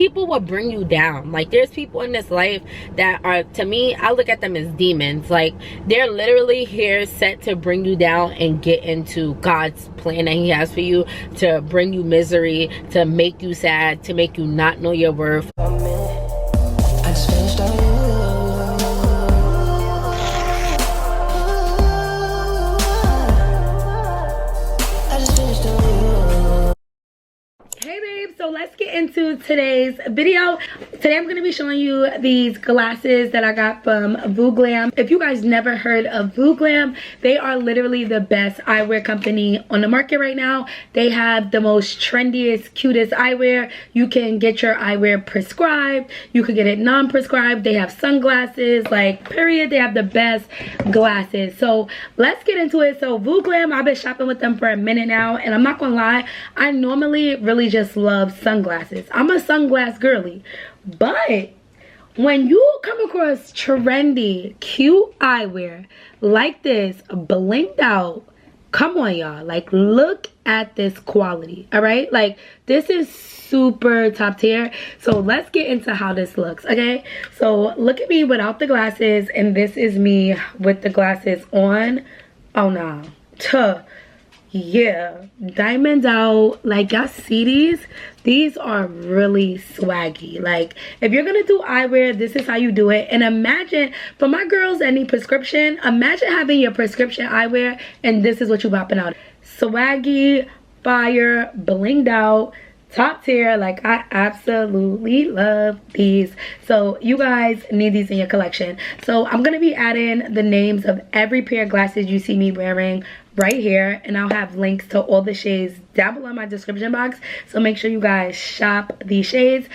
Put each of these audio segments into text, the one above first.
People will bring you down. Like, there's people in this life that are, to me, I look at them as demons. Like, they're literally here set to bring you down and get into God's plan that he has for you, to bring you misery, to make you sad, to make you not know your worth. So let's get into today's video. Today I'm going to be showing you these glasses that I got from Vooglam. If you guys never heard of Vooglam, they are literally the best eyewear company on the market right now. They have the most trendiest, cutest eyewear. You can get your eyewear prescribed. You could get it non-prescribed. They have sunglasses, like, period. They have the best glasses. So let's get into it. So Vooglam, I've been shopping with them for a minute now, and I'm not gonna lie, I normally really just love sunglasses. I'm a sunglass girly, but when you come across trendy, cute eyewear like this, blinged out, come on y'all, like, look at this quality. All right, like, this is super top tier. So let's get into how this looks. Okay, so look at me without the glasses, and this is me with the glasses on. Oh no, yeah, diamonds out. Like, y'all see these are really swaggy. Like, if you're gonna do eyewear, this is how you do it. And imagine, for my girls that need prescription, imagine having your prescription eyewear and this is what you popping out. Swaggy, fire, blinged out, top tier. Like, I absolutely love these. So you guys need these in your collection. So I'm gonna be adding the names of every pair of glasses you see me wearing right here, and I'll have links to all the shades down below in my description box, so make sure you guys shop these shades.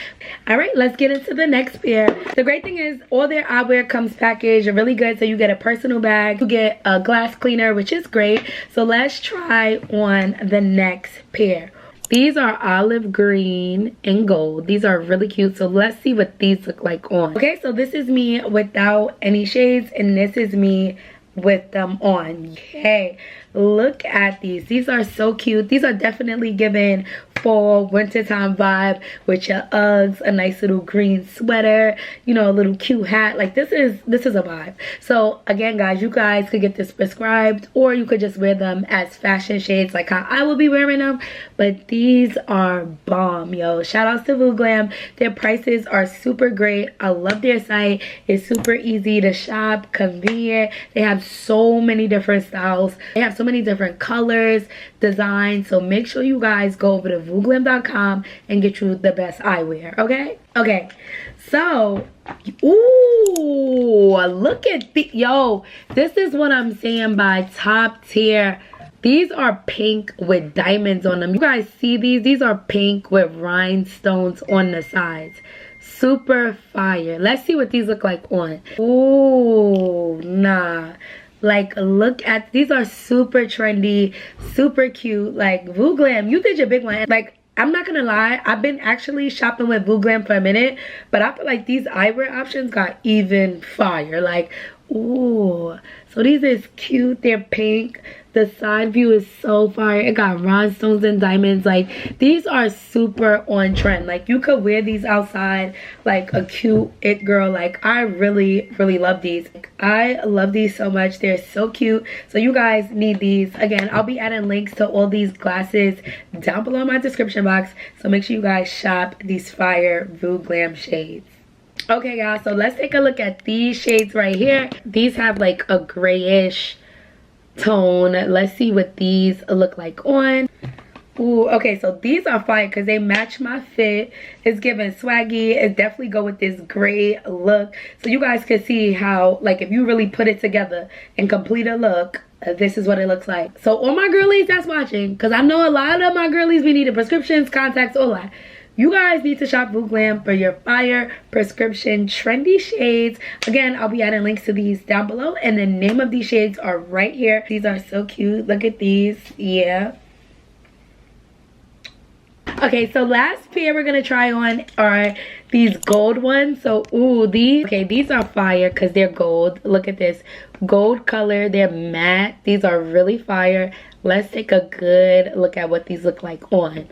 All right, let's get into the next pair. The great thing is all their eyewear comes packaged really good. So you get a personal bag, you get a glass cleaner, which is great. So let's try on the next pair. These are olive green and gold. These are really cute. So let's see what these look like on. Okay, so this is me without any shades, and this is me with them on. Okay, look at these are so cute. These are definitely giving fall wintertime vibe with your Uggs, a nice little green sweater, you know, a little cute hat. Like, this is a vibe. So again guys, you guys could get this prescribed, or you could just wear them as fashion shades like how I will be wearing them. But these are bomb, yo. Shout outs to Vooglam. Their prices are super great. I love their site. It's super easy to shop, convenient. They have so many different styles. They have so many different colors, designs. So make sure you guys go over to vooglam.com and get you the best eyewear. Okay, so ooh, look at the, yo, this is what I'm saying by top tier. These are pink with diamonds on them. You guys see these are pink with rhinestones on the sides. Super fire. Let's see what these look like on. Ooh, nah. Like, look at, these are super trendy, super cute. Like, Vooglam, you did your big one. Like, I'm not gonna lie, I've been actually shopping with Vooglam for a minute, but I feel like these eyewear options got even fire. Like, ooh, so these is cute. They're pink. The side view is so fire. It got rhinestones and diamonds. Like, these are super on trend. Like, you could wear these outside like a cute it girl. Like, I really love these. I love these so much. They're so cute. So you guys need these. Again, I'll be adding links to all these glasses down below in my description box, so make sure you guys shop these fire Vooglam shades. Okay guys, so let's take a look at these shades right here. These have like a grayish tone. Let's see what these look like on. Ooh, okay, so these are fire because they match my fit. It's giving swaggy. It definitely go with this gray look. So you guys can see how, like, if you really put it together and complete a look, this is what it looks like. So all my girlies that's watching, because I know a lot of my girlies be needing prescriptions, contacts, all that. You guys need to shop Vooglam for your fire prescription trendy shades. Again, I'll be adding links to these down below, and the name of these shades are right here. These are so cute. Look at these. Yeah. Okay, so last pair we're gonna try on are these gold ones. So ooh, these are fire because they're gold. Look at this gold color. They're matte. These are really fire. Let's take a good look at what these look like on.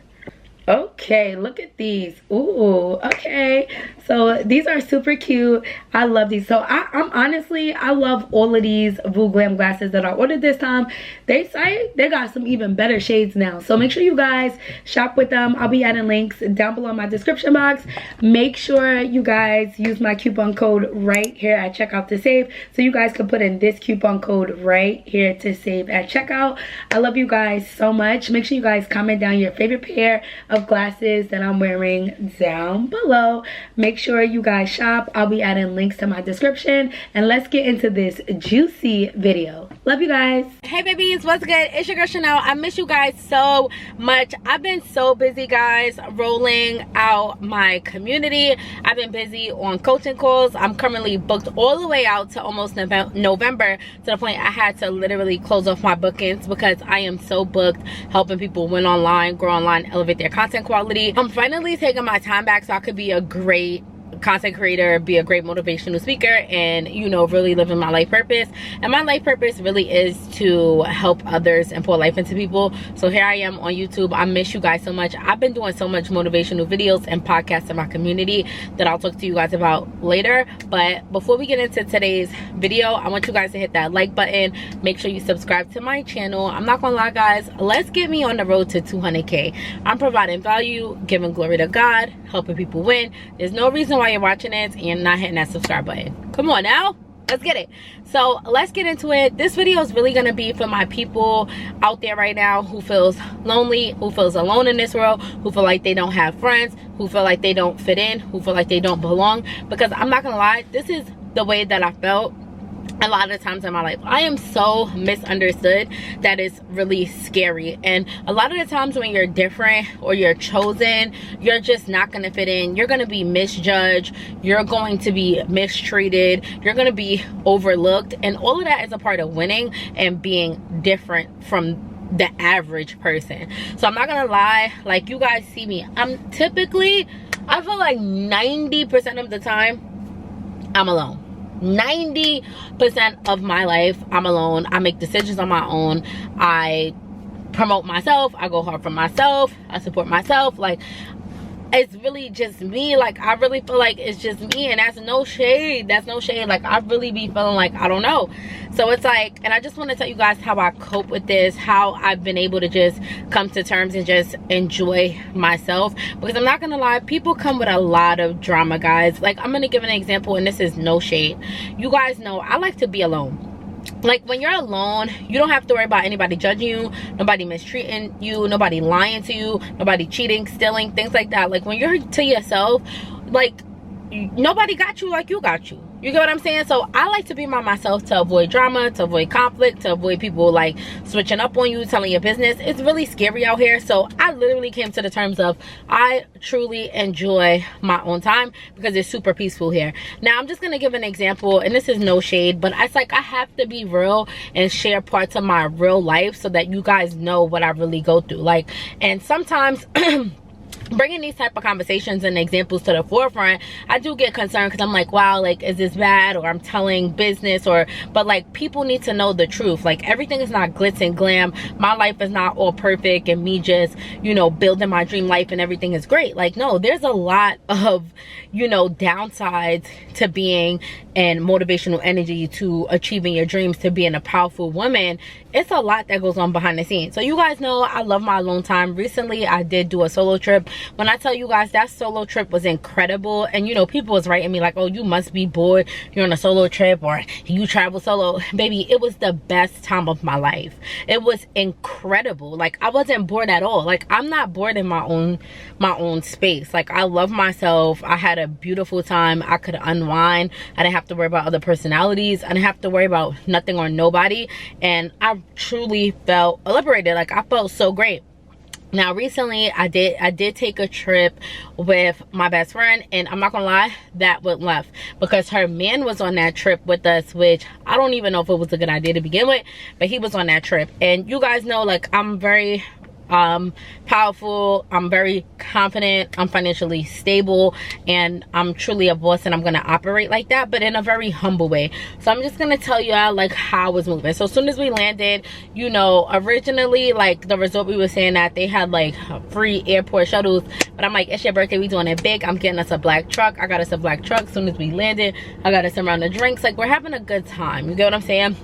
Okay, look at these. Ooh, okay. So these are super cute. I love these. So I'm honestly, I love all of these vooglam glasses that I ordered this time. They say they got some even better shades now. So make sure you guys shop with them. I'll be adding links down below in my description box. Make sure you guys use my coupon code right here at checkout to save. So you guys can put in this coupon code right here to save at checkout. I love you guys so much. Make sure you guys comment down your favorite pair of glasses that I'm wearing down below. Make sure you guys shop. I'll be adding links to my description, and let's get into this juicy video. Love you guys. Hey babies, what's good? It's your girl Chanel. I miss you guys so much. I've been so busy, guys, rolling out my community. I've been busy on coaching calls. I'm currently booked all the way out to almost November, to the point I had to literally close off my bookings because I am so booked helping people win online, grow online, elevate their content quality. I'm finally taking my time back so I could be a great content creator, be a great motivational speaker, and you know, really living my life purpose. And my life purpose really is to help others and pour life into people. So here I am on YouTube. I miss you guys so much. I've been doing so much motivational videos and podcasts in my community that I'll talk to you guys about later. But before we get into today's video, I want you guys to hit that like button. Make sure you subscribe to my channel. I'm not gonna lie, guys, let's get me on the road to 200K. I'm providing value, giving glory to God, helping people win. There's no reason why you're watching it and not hitting that subscribe button. Come on now, let's get it. So let's get into it. This video is really going to be for my people out there right now who feels lonely, who feels alone in this world, who feel like they don't have friends, who feel like they don't fit in, who feel like they don't belong. Because I'm not gonna lie, this is the way that I felt a lot of times in my life. I am so misunderstood that it's really scary. And a lot of the times when you're different or you're chosen, you're just not going to fit in. You're going to be misjudged. You're going to be mistreated. You're going to be overlooked. And all of that is a part of winning and being different from the average person. So I'm not going to lie, like, you guys see me, I'm typically, I feel like 90% of the time I'm alone. 90% of my life I'm alone. I make decisions on my own. I promote myself. I go hard for myself. I support myself. Like, it's really just me. Like, I really feel like it's just me, and that's no shade. That's no shade. Like, I really be feeling like I don't know. So it's like, and I just want to tell you guys how I cope with this, how I've been able to just come to terms and just enjoy myself. Because I'm not gonna lie, people come with a lot of drama, guys. Like, I'm gonna give an example, and this is no shade. You guys know I like to be alone. Like, when you're alone, you don't have to worry about anybody judging you, nobody mistreating you, nobody lying to you, nobody cheating, stealing, things like that. Like, when you're to yourself, like, nobody got you like you got you. You get what I'm saying? So I like to be by myself to avoid drama, to avoid conflict, to avoid people like switching up on you, telling your business. It's really scary out here. So I literally came to the terms of I truly enjoy my own time because it's super peaceful here. Now I'm just gonna give an example, and this is no shade, but it's like I have to be real and share parts of my real life so that you guys know what I really go through. Like, and sometimes bringing these type of conversations and examples to the forefront, I do get concerned because I'm like, wow, like, is this bad? Or I'm telling business, or, but like, people need to know the truth. Like, everything is not glitz and glam. My life is not all perfect and me just, you know, building my dream life and everything is great. Like, no, there's a lot of, you know, downsides to being and motivational energy, to achieving your dreams, to being a powerful woman. It's a lot that goes on behind the scenes. So you guys know I love my alone time. Recently I did do a solo trip. When I tell you guys, that solo trip was incredible. And you know, people was writing me like, oh, you must be bored, you're on a solo trip, or you travel solo. Baby, it was the best time of my life. It was incredible. Like, I wasn't bored at all. Like, I'm not bored in my own space. Like, I love myself. I had a beautiful time. I could unwind. I didn't have to worry about other personalities. I didn't have to worry about nothing or nobody. And I truly felt liberated. Like, I felt so great. Now recently I did take a trip with my best friend, and I'm not gonna lie, that went left because her man was on that trip with us, which I don't even know if it was a good idea to begin with, but he was on that trip. And you guys know, like, I'm very powerful, I'm very confident, I'm financially stable, and I'm truly a boss, and I'm gonna operate like that, but in a very humble way. So I'm just gonna tell you like how I was moving. So as soon as we landed, you know, originally like the resort, we were saying that they had like free airport shuttles, but I'm like, it's your birthday, we doing it big. I'm getting us a black truck. I got us a black truck. As soon as we landed, I got us some round of drinks. Like, we're having a good time, you get what I'm saying?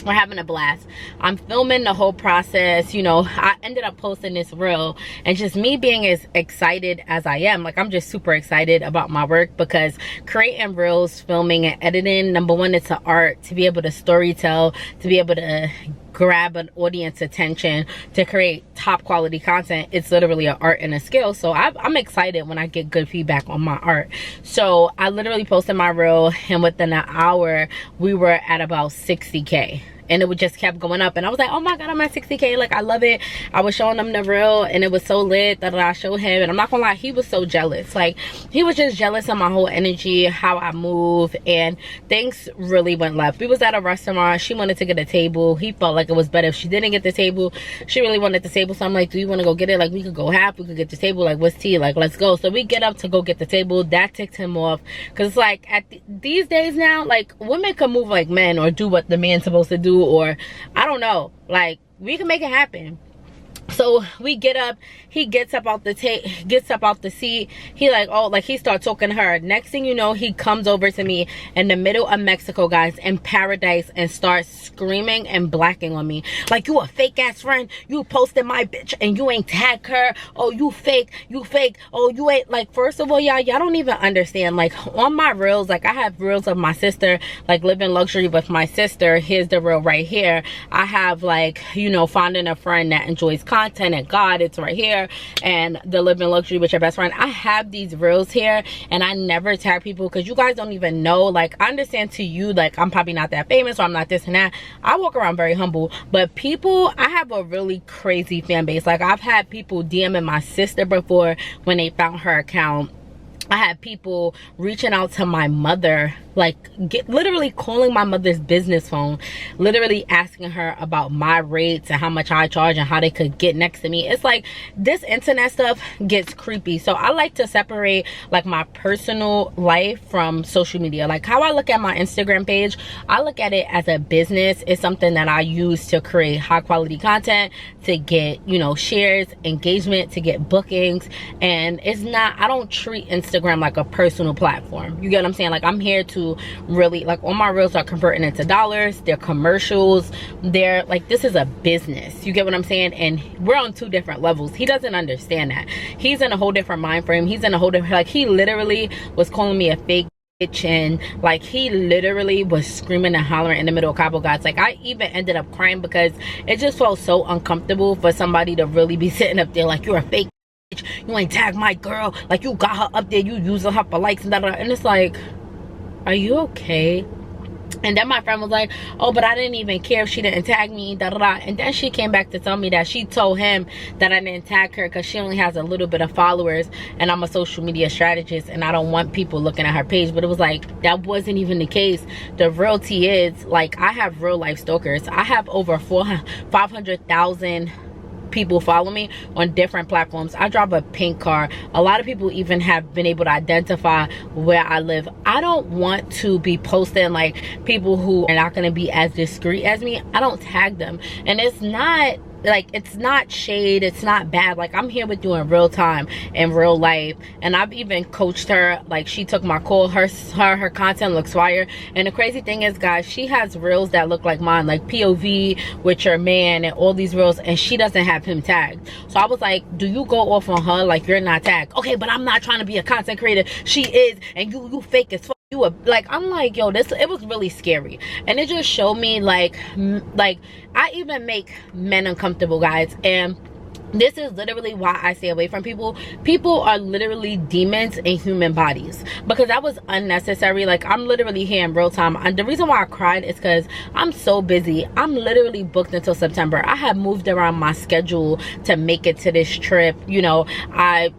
We're having a blast. I'm filming the whole process. You know, I ended up posting this reel, and just me being as excited as I am, like, I'm just super excited about my work, because creating reels, filming and editing, number one, it's an art. To be able to story tell, to be able to grab an audience attention, to create top quality content, it's literally an art and a skill. So I'm excited when I get good feedback on my art. So I literally posted my reel, and within an hour we were at about 60K, and it would just kept going up, and I was like, oh my god, I'm at 60K, like, I love it. I was showing them the reel, and it was so lit that I showed him, and I'm not gonna lie, he was so jealous. Like, he was just jealous of my whole energy, how I move, and things really went left. We was at a restaurant, she wanted to get a table. He felt like it was better if she didn't get the table. She really wanted the table, so I'm like, do you want to go get it? Like, we could go half, we could get the table, like, what's tea? Like, let's go. So we get up to go get the table. That ticked him off, because it's like, these days now, like, women can move like men, or do what the man's supposed to do, or I don't know, like, we can make it happen. So we get up, he gets up out the seat, he like, oh, like, he starts talking to her. Next thing you know, he comes over to me in the middle of Mexico, guys, in Paradise, and starts screaming and blacking on me, like, you a fake ass friend, you posted my bitch and you ain't tag her, oh, you fake, oh, you ain't. Like, first of all, y'all don't even understand. Like, on my reels, like, I have reels of my sister, like, living luxury with my sister. Here's the reel right here. I have, like, you know, finding a friend that enjoys content and God, it's right here, and the living luxury with your best friend. I have these reels here, and I never tag people, because you guys don't even know. Like, I understand to you, like, I'm probably not that famous, or I'm not this and that. I walk around very humble, but people, I have a really crazy fan base. Like, I've had people DMing my sister before when they found her account. I had people reaching out to my mother, like, literally calling my mother's business phone, literally asking her about my rates and how much I charge and how they could get next to me. It's like, this internet stuff gets creepy. So I like to separate, like, my personal life from social media. Like, how I look at my Instagram page, I look at it as a business. It's something that I use to create high quality content, to get, you know, shares, engagement, to get bookings. And it's not, I don't treat Instagram like a personal platform. You get what I'm saying? Like, I'm here to really, like, all my reels are converting into dollars. They're commercials. They're like, this is a business. You get what I'm saying? And we're on two different levels. He doesn't understand that. He's in a whole different mind frame. He's in a whole different, like, he literally was calling me a fake bitch, and like, he literally was screaming and hollering in the middle of Cabo, guys. Like, I even ended up crying, because it just felt so uncomfortable for somebody to really be sitting up there like, you're a fake, you ain't tagged my girl, like, you got her up there, you using her for likes and that, and it's like, are you okay? And then my friend was like, oh, but I didn't even care if she didn't tag me, da da da. And then she came back to tell me that she told him that I didn't tag her because she only has a little bit of followers, and I'm a social media strategist, and I don't want people looking at her page. But it was like, that wasn't even the case. The realty is, like, I have real life stalkers. I have over 500,000 people follow me on different platforms. I drive a pink car. A lot of people even have been able to identify where I live. I don't want to be posting like people who are not going to be as discreet as me. I don't tag them, and it's not like, it's not shade, it's not bad. Like, I'm here with you in real time, in real life, and I've even coached her. Like, she took my call. Her content looks fire. And the crazy thing is, guys, she has reels that look like mine, like POV with your man and all these reels, and she doesn't have him tagged. So I was like, do you go off on her like you're not tagged? Okay, but I'm not trying to be a content creator. She is, and you fake as fuck. You were like, I'm like, yo, this, it was really scary. And it just showed me like I even make men uncomfortable, guys. And this is literally why I stay away from people. People are literally demons in human bodies, because that was unnecessary. Like, I'm literally here in real time, and the reason why I cried is because I'm so busy. I'm literally booked until September. I have moved around my schedule to make it to this trip. You know, I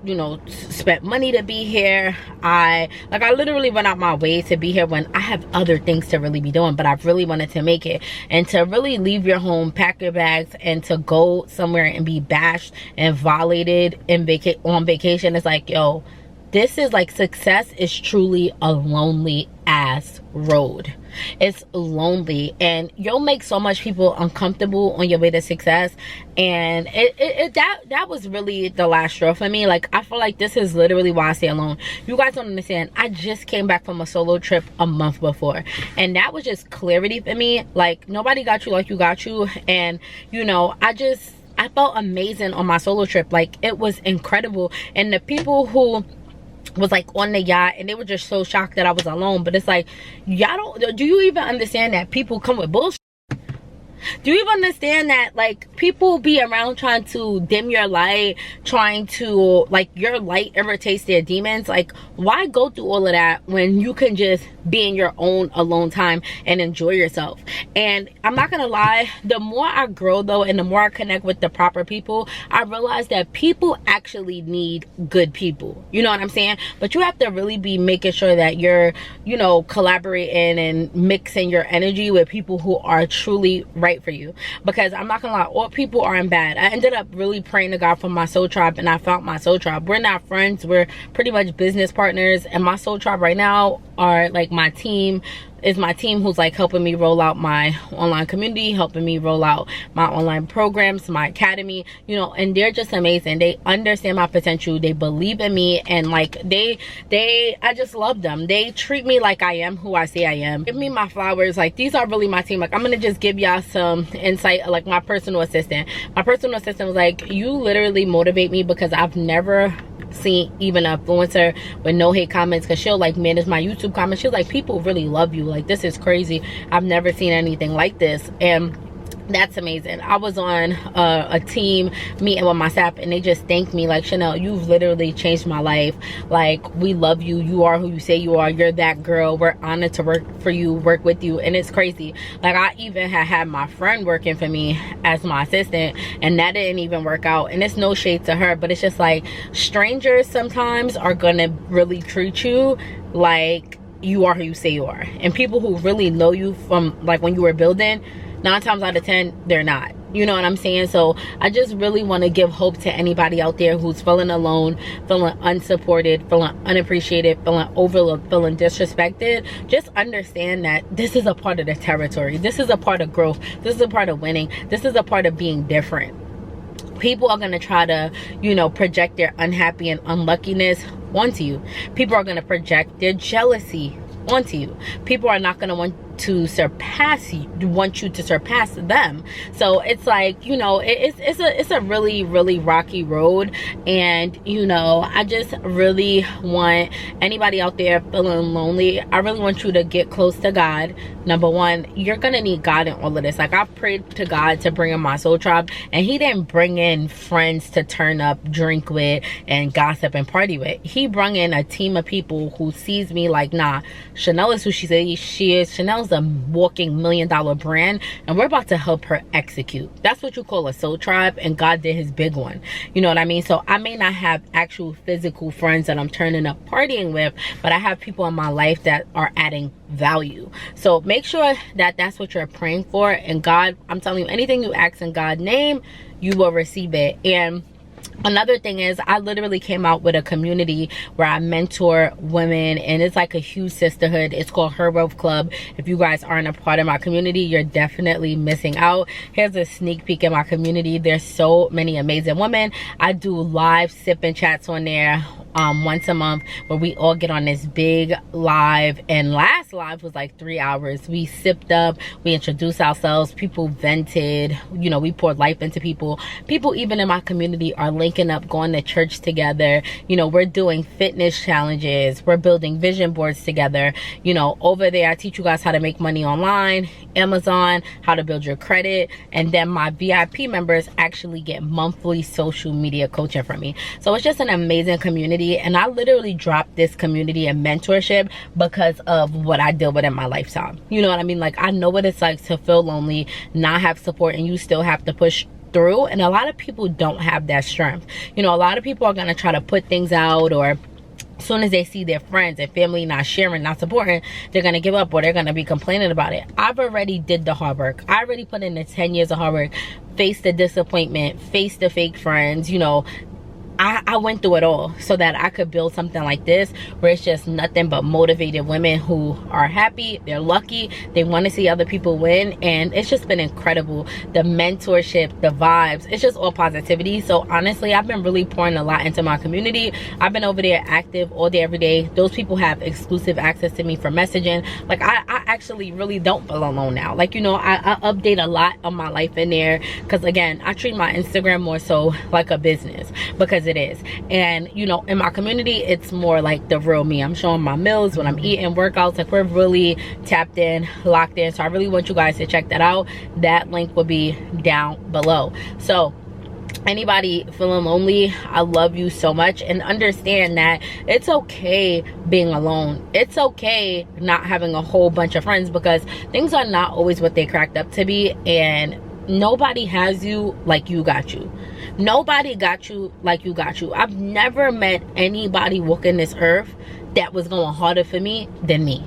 spent money to be here. I literally went out my way to be here when I have other things to really be doing, but I really wanted to make it. And to really leave your home, pack your bags, and to go somewhere and be bashed trashed and violated on vacation. It's like, yo, this is like, success is truly a lonely ass road. It's lonely, and you'll make so much people uncomfortable on your way to success. And that was really the last straw for me. Like, I feel like this is literally why I stay alone. You guys don't understand, I just came back from a solo trip a month before, and that was just clarity for me. Like, nobody got you like you got you. And you know, I felt amazing on my solo trip. Like, it was incredible. And the people who was like on the yacht, and they were just so shocked that I was alone. But it's like, do you even understand that people come with bullshit? Do you even understand that, like, people be around trying to dim your light, trying to, like, your light irritates their demons? Like, why go through all of that when you can just be in your own alone time and enjoy yourself? And I'm not gonna lie, the more I grow though, and the more I connect with the proper people, I realize that people actually need good people. You know what I'm saying? But you have to really be making sure that you're, you know, collaborating and mixing your energy with people who are truly right for you. Because I'm not gonna lie, all people aren't bad. I ended up really praying to God for my soul tribe, and I found my soul tribe. We're not friends, we're pretty much business partners, and my soul tribe right now are like my team. Is my team who's like helping me roll out my online community, helping me roll out my online programs, my academy, you know. And they're just amazing. They understand my potential, they believe in me, and like I just love them. They treat me like I am who I say I am. Give me my flowers. Like, these are really my team. Like, I'm gonna just give y'all some insight. Like, my personal assistant was like, you literally motivate me, because I've never seen even an influencer with no hate comments, because she'll like manage my YouTube comments. She's like, people really love you. Like, this is crazy. I've never seen anything like this. And that's amazing. I was on a team meeting with my staff, and they just thanked me like, Chanel, you've literally changed my life. Like, we love you. You are who you say you are. You're that girl. We're honored to work for you, work with you. And it's crazy. Like, I even had my friend working for me as my assistant, and that didn't even work out. And it's no shade to her, but it's just like, strangers sometimes are gonna really treat you like you are who you say you are. And people who really know you from like when you were building, 9 times out of 10 they're not. You know what I'm saying? So I just really want to give hope to anybody out there who's feeling alone, feeling unsupported, feeling unappreciated, feeling overlooked, feeling disrespected. Just understand that this is a part of the territory. This is a part of growth. This is a part of winning. This is a part of being different. People are going to try to, you know, project their unhappy and unluckiness onto you. People are going to project their jealousy onto you. People are not going to want to surpass you, want you to surpass them. So it's like, you know, it's a really, really rocky road. And you know, I just really want anybody out there feeling lonely, I really want you to get close to God. Number one, you're gonna need God in all of this. Like, I prayed to God to bring in my soul tribe, and he didn't bring in friends to turn up, drink with, and gossip and party with. He brought in a team of people who sees me like, nah, Chanel is who she says she is. Chanel's a walking $1 million brand, and we're about to help her execute. That's what you call a soul tribe, and God did his big one. You know what I mean? So I may not have actual physical friends that I'm turning up partying with, but I have people in my life that are adding value. So make sure that that's what you're praying for. And God, I'm telling you, anything you ask in God's name, you will receive it. And another thing is, I literally came out with a community where I mentor women, and it's like a huge sisterhood. It's called Her Wealth Club. If you guys aren't a part of my community, you're definitely missing out. Here's a sneak peek in my community. There's so many amazing women. I do live sip-in chats on there once a month, where we all get on this big live. And last live was like 3 hours. We sipped up, we introduced ourselves, people vented, you know, we poured life into people. People even in my community are linking up, going to church together. You know, we're doing fitness challenges, we're building vision boards together. You know, over there I teach you guys how to make money online, Amazon, how to build your credit. And then my VIP members actually get monthly social media coaching from me. So it's just an amazing community. And I literally dropped this community and mentorship because of what I deal with in my lifetime. You know what I mean? Like, I know what it's like to feel lonely, not have support, and you still have to push through. And a lot of people don't have that strength. You know, a lot of people are going to try to put things out or soon as they see their friends and family not sharing, not supporting, they're gonna give up or they're gonna be complaining about it. I've already did the hard work. I already put in the 10 years of hard work, faced the disappointment, faced the fake friends, you know. I went through it all so that I could build something like this where it's just nothing but motivated women who are happy, they're lucky, they want to see other people win, and it's just been incredible. The mentorship, the vibes, it's just all positivity. So honestly, I've been really pouring a lot into my community. I've been over there active all day, every day. Those people have exclusive access to me for messaging. Like I actually really don't feel alone now. Like, you know, I update a lot of my life in there because again, I treat my Instagram more so like a business because it is. And you know, in my community, it's more like the real me. I'm showing my meals when I'm eating, workouts. Like we're really tapped in, locked in. So I really want you guys to check that out. That link will be down below. So anybody feeling lonely, I love you so much, and understand that it's okay being alone. It's okay not having a whole bunch of friends, because things are not always what they cracked up to be, and nobody has you like you got you. Nobody got you like you got you. I've never met anybody walking this earth that was going harder for me than me,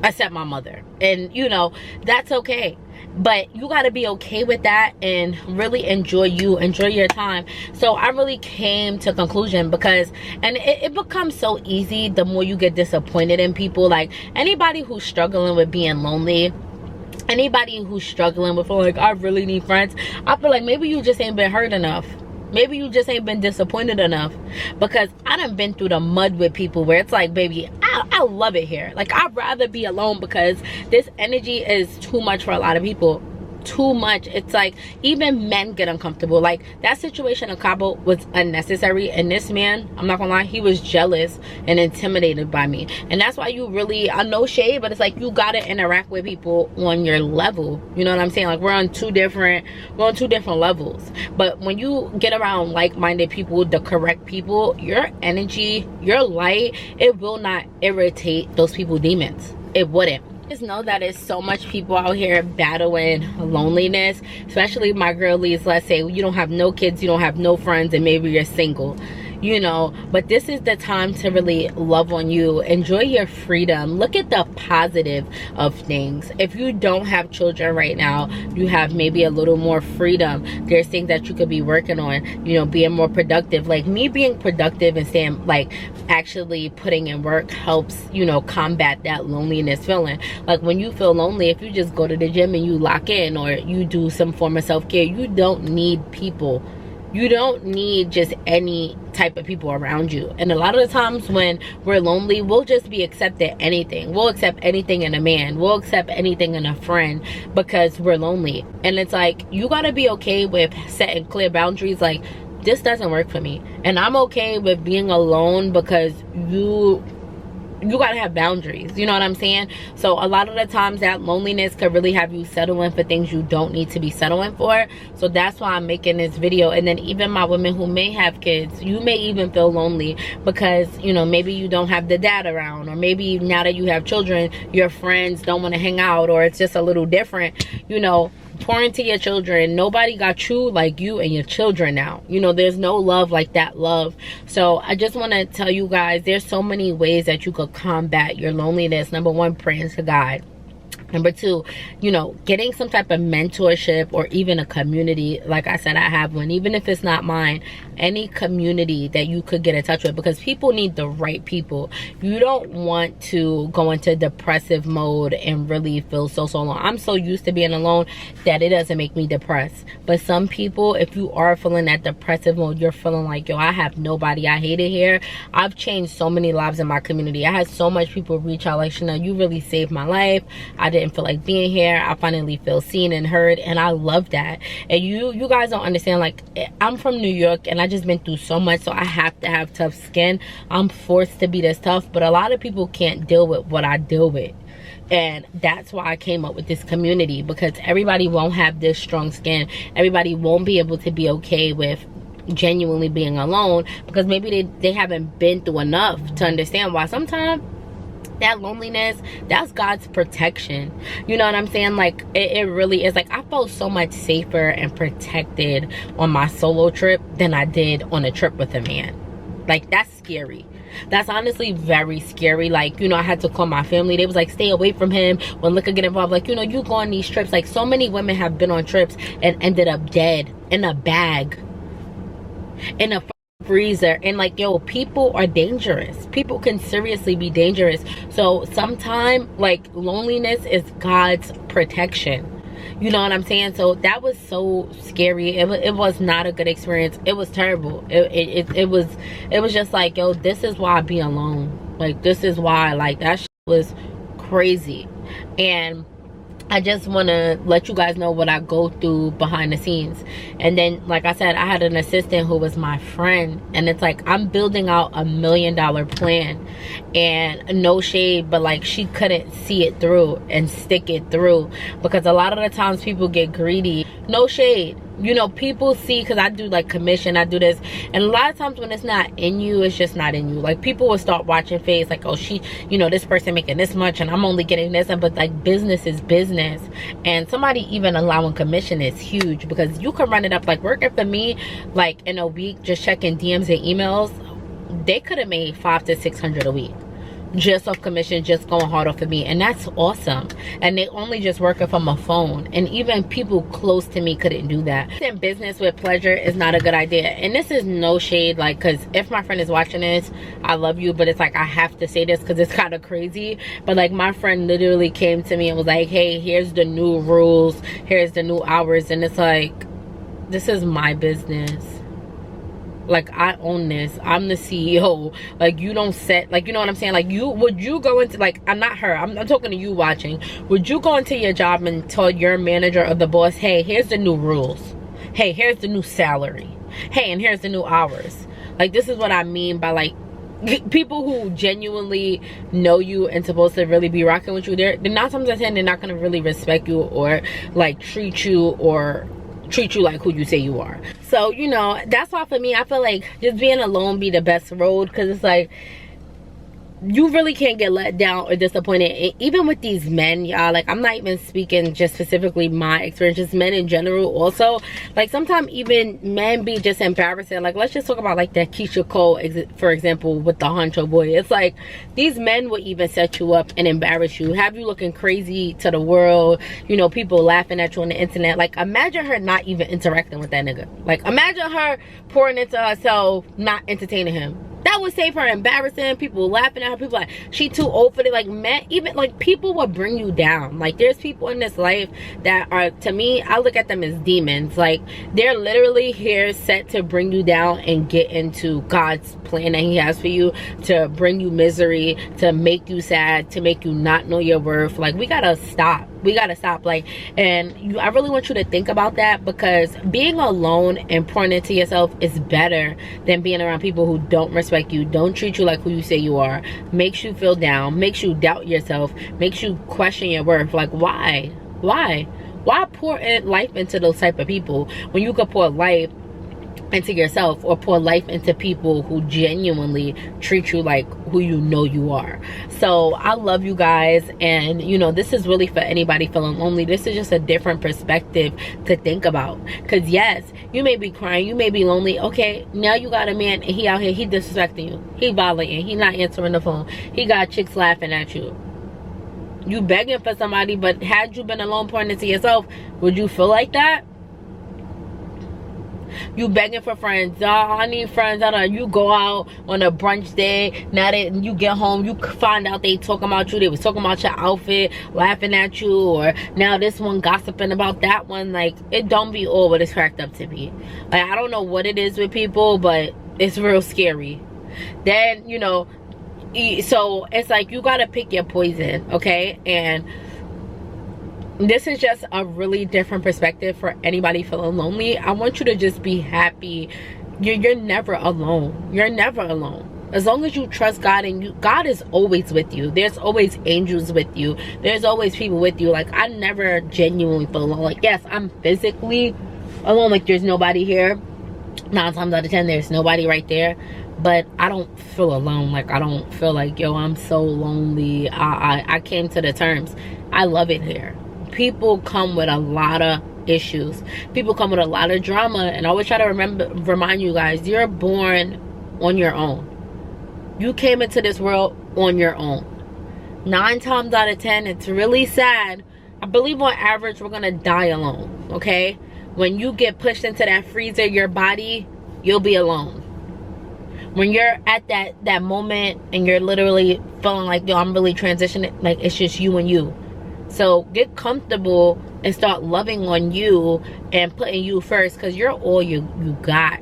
except my mother. And you know, that's okay. But you got to be okay with that and really enjoy your time. So I really came to a conclusion, because and it becomes so easy the more you get disappointed in people. Like anybody who's struggling with being lonely, anybody who's struggling with like, I really need friends, I feel like maybe you just ain't been hurt enough. Maybe you just ain't been disappointed enough, because I done been through the mud with people where it's like, baby, I love it here. Like I'd rather be alone, because this energy is too much for a lot of people. Too much. It's like even men get uncomfortable. Like that situation in Cabo was unnecessary, and this man, I'm not gonna lie, he was jealous and intimidated by me. And that's why you really, I know shade, but it's like you gotta interact with people on your level. You know what I'm saying? Like we're on two different levels. But when you get around like-minded people, the correct people, your energy, your light, it will not irritate those people's demons. It wouldn't. Just know that it's so much people out here battling loneliness, especially my girlies. Let's say you don't have no kids, you don't have no friends, and maybe you're single, you know. But this is the time to really love on you. Enjoy your freedom. Look at the positive of things. If you don't have children right now, you have maybe a little more freedom. There's things that you could be working on, you know, being more productive. Like me being productive and saying like actually putting in work helps, you know, combat that loneliness feeling. Like when you feel lonely, if you just go to the gym and you lock in, or you do some form of self-care, you don't need people. You don't need just any type of people around you. And a lot of the times when we're lonely, we'll just be accepted anything. We'll accept anything in a man. We'll accept anything in a friend because we're lonely. And it's like, you gotta be okay with setting clear boundaries. Like, this doesn't work for me. And I'm okay with being alone, because you gotta have boundaries. You know what I'm saying? So a lot of the times that loneliness could really have you settling for things you don't need to be settling for. So that's why I'm making this video. And then even my women who may have kids, you may even feel lonely because, you know, maybe you don't have the dad around, or maybe now that you have children, your friends don't want to hang out, or it's just a little different. You know, pour into your children. Nobody got you like you and your children now. You know, there's no love like that love. So I just want to tell you guys, there's so many ways that you could combat your loneliness. Number one, praying to God. Number two, you know, getting some type of mentorship, or even a community. Like I said, I have one, even if it's not mine. Any community that you could get in touch with, because people need the right people. You don't want to go into depressive mode and really feel so alone. I'm so used to being alone that it doesn't make me depressed. But some people, if you are feeling that depressive mode, you're feeling like, yo, I have nobody, I hate it here. I've changed so many lives in my community. I had so much people reach out like, Chanel, you really saved my life. I didn't feel like being here. I finally feel seen and heard, and I love that. And you guys don't understand, like, I'm from New York, and I just been through so much, so I have to have tough skin. I'm forced to be this tough, but a lot of people can't deal with what I deal with. And that's why I came up with this community, because everybody won't have this strong skin. Everybody won't be able to be okay with genuinely being alone, because maybe they haven't been through enough to understand why sometimes that loneliness, that's God's protection. You know what I'm saying? Like, it really is. Like, I felt so much safer and protected on my solo trip than I did on a trip with a man. Like, that's scary. That's honestly very scary. Like, you know, I had to call my family. They was like, stay away from him when liquor get involved. Like, you know, you go on these trips. Like, so many women have been on trips and ended up dead in a bag, in a freezer. And like, yo, people are dangerous. People can seriously be dangerous. So sometimes, like, loneliness is God's protection. You know what I'm saying? So that was so scary. It was not a good experience. It was terrible. It was just like, yo, this is why I be alone. Like, this is why, like, that shit was crazy. And I just want to let you guys know what I go through behind the scenes. And then, like I said, I had an assistant who was my friend. And it's like, I'm building out $1 million plan. And no shade, but like, she couldn't see it through and stick it through. Because a lot of the times people get greedy. No shade. You know, people see, because I do like commission, I do this, and a lot of times when it's not in you, it's just not in you. Like, people will start watching face like, oh, she, you know, this person making this much and I'm only getting this. But like, business is business. And somebody even allowing commission is huge, because you can run it up. Like, working for me, like in a week, just checking DMs and emails, they could have made $500 to $600 a week just off commission, just going hard off of me. And that's awesome. And they only just working from a phone. And even people close to me couldn't do that. In business with pleasure is not a good idea. And this is no shade, like, because if my friend is watching this, I love you, but it's like, I have to say this because it's kind of crazy. But like, my friend literally came to me and was like, hey, here's the new rules, here's the new hours. And it's like, this is my business. Like, I own this. I'm the CEO. Like, you don't set, like, you know what I'm saying? Like, would you go into, like, I'm not her, I'm talking to you watching. Would you go into your job and tell your manager or the boss, hey, here's the new rules, hey, here's the new salary, hey, and here's the new hours? Like, this is what I mean by, like, people who genuinely know you and supposed to really be rocking with you, they're 9 times out of 10, they're not gonna really respect you or like treat you like who you say you are. So, you know, that's why for me, I feel like just being alone be the best road, because it's like, you really can't get let down or disappointed. Even with these men, y'all, like, I'm not even speaking just specifically my experience, just men in general also. Like, sometimes even men be just embarrassing. Like, let's just talk about like that Keisha Cole, for example, with the honcho boy. It's like, these men will even set you up and embarrass you, have you looking crazy to the world, you know, people laughing at you on the internet. Like, imagine her not even interacting with that nigga. Like, imagine her pouring into herself, not entertaining him. That would save her embarrassing, people laughing at her, people like, she too old for it. Like, man, even like, people will bring you down. Like, there's people in this life that are, to me, I look at them as demons. Like, they're literally here set to bring you down and get into God's plan that he has for you, to bring you misery, to make you sad, to make you not know your worth. Like, we gotta stop. We gotta stop. Like, and I really want you to think about that, because being alone and pouring into yourself is better than being around people who don't respect you, don't treat you like who you say you are, makes you feel down, makes you doubt yourself, makes you question your worth. Like, why pour life into those type of people when you could pour life into yourself, or pour life into people who genuinely treat you like who you know you are? So I love you guys, and you know, this is really for anybody feeling lonely. This is just a different perspective to think about, because yes, you may be crying, you may be lonely. Okay, now you got a man and he out here, he disrespecting you, he violating, he not answering the phone, he got chicks laughing at you, you begging for somebody. But had you been alone pouring into yourself, would you feel like that? You begging for friends. Oh, I need friends. You go out on a brunch day. Now that you get home, you find out they talking about you. They was talking about your outfit, laughing at you. Or now this one gossiping about that one. Like, it don't be all what it's cracked up to be. Like, I don't know what it is with people, but it's real scary. Then, you know, so it's like, you gotta pick your poison, okay? And this is just a really different perspective for anybody feeling lonely. I want you to just be happy. You're never alone. You're never alone. As long as you trust God, and God is always with you. There's always angels with you. There's always people with you. Like, I never genuinely feel alone. Like, yes, I'm physically alone. Like, there's nobody here. 9 times out of 10, there's nobody right there. But I don't feel alone. Like, I don't feel like, yo, I'm so lonely. I came to the terms, I love it here. People come with a lot of issues, people come with a lot of drama, and I always try to remind you guys, you're born on your own. You came into this world on your own. 9 times out of 10, it's really sad. I believe on average, we're gonna die alone, okay? When you get pushed into that freezer, your body, you'll be alone. When you're at that moment and you're literally feeling like, yo, I'm really transitioning, like it's just you and you. So get comfortable and start loving on you and putting you first, because you're all you got.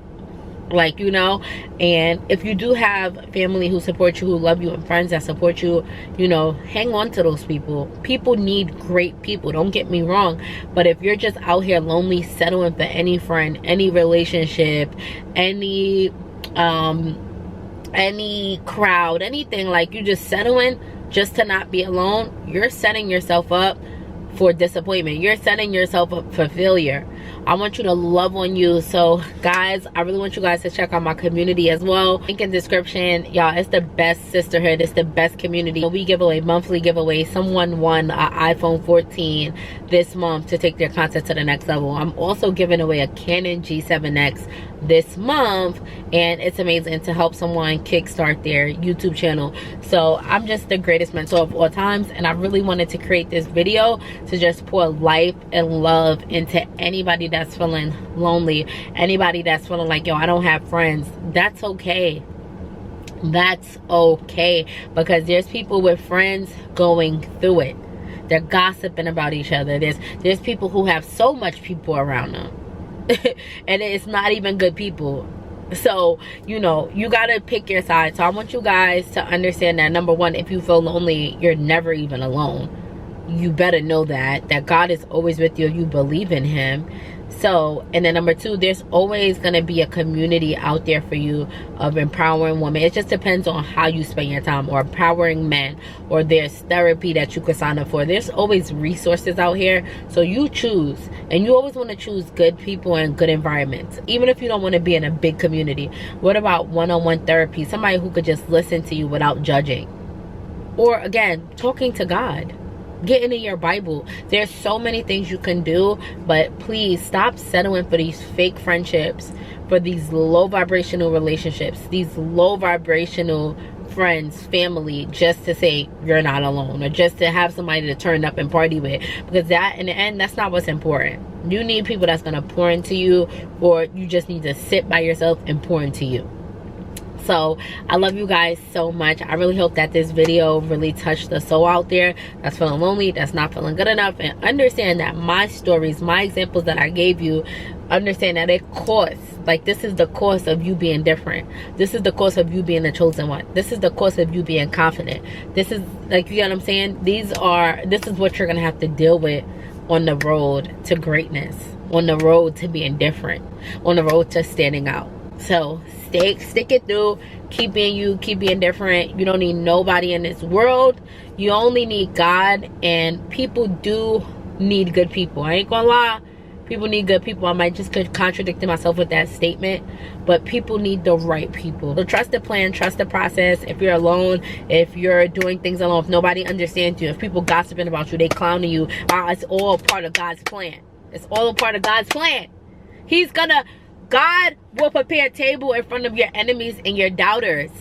Like, you know, and if you do have family who support you, who love you, and friends that support you, you know, hang on to those people. People need great people, don't get me wrong. But if you're just out here lonely, settling for any friend, any relationship, any crowd, anything, like you just settling just to not be alone, you're setting yourself up for disappointment. You're setting yourself up for failure. I want you to love on you. So guys, I really want you guys to check out my community as well. Link in description. Y'all, it's the best sisterhood. It's the best community. We give away monthly giveaways. Someone won an iPhone 14 this month to take their content to the next level. I'm also giving away a Canon G7X this month, and it's amazing to help someone kickstart their YouTube channel. So I'm just the greatest mentor of all times, and I really wanted to create this video to just pour life and love into anybody that's feeling lonely, anybody that's feeling like, yo, I don't have friends. That's okay. That's okay, because there's people with friends going through it. They're gossiping about each other. There's people who have so much people around them and it's not even good people. So, you know, you gotta pick your side. So I want you guys to understand that, number one, if you feel lonely, you're never even alone. You better know that God is always with you if you believe in him. So, and then number two, there's always going to be a community out there for you of empowering women. It just depends on how you spend your time, or empowering men, or there's therapy that you could sign up for. There's always resources out here. So you choose, and you always want to choose good people and good environments, even if you don't want to be in a big community. What about one-on-one therapy? Somebody who could just listen to you without judging. Or again, talking to God. Get into your Bible. There's so many things you can do, but please stop settling for these fake friendships, for these low vibrational relationships, these low vibrational friends, family, just to say you're not alone, or just to have somebody to turn up and party with, because that, in the end, that's not what's important. You need people that's going to pour into you, or you just need to sit by yourself and pour into you. So I love you guys so much. I really hope that this video really touched the soul out there that's feeling lonely, that's not feeling good enough, and understand that my stories, my examples that I gave you, understand that it costs. Like, this is the cost of you being different. This is the cost of you being the chosen one. This is the cost of you being confident. This is, like, you know what I'm saying? This is what you're gonna have to deal with on the road to greatness, on the road to being different, on the road to standing out. So stick it through. Keep being you. Keep being different. You don't need nobody in this world. You only need God. And people do need good people. I ain't gonna lie. People need good people. I might just contradict myself with that statement, but people need the right people. So trust the plan, trust the process. If you're alone, if you're doing things alone, if nobody understands you, if people gossiping about you, they clowning you, it's all part of God's plan. It's all a part of God's plan. God will prepare a table in front of your enemies and your doubters.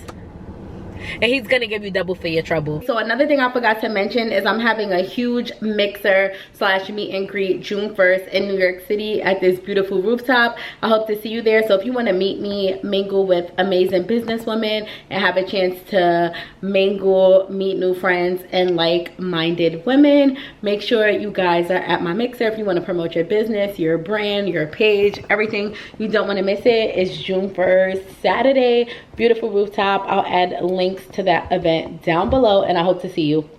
And he's gonna give you double for your trouble. So another thing I forgot to mention is I'm having a huge mixer / meet and greet June 1st in New York City at this beautiful rooftop. I hope to see you there. So if you want to meet me, mingle with amazing businesswomen, and have a chance to mingle, meet new friends and like-minded women, make sure you guys are at my mixer. If you want to promote your business, your brand, your page, everything, you don't want to miss it. It's June 1st, Saturday, beautiful rooftop. I'll add links to that event down below, and I hope to see you.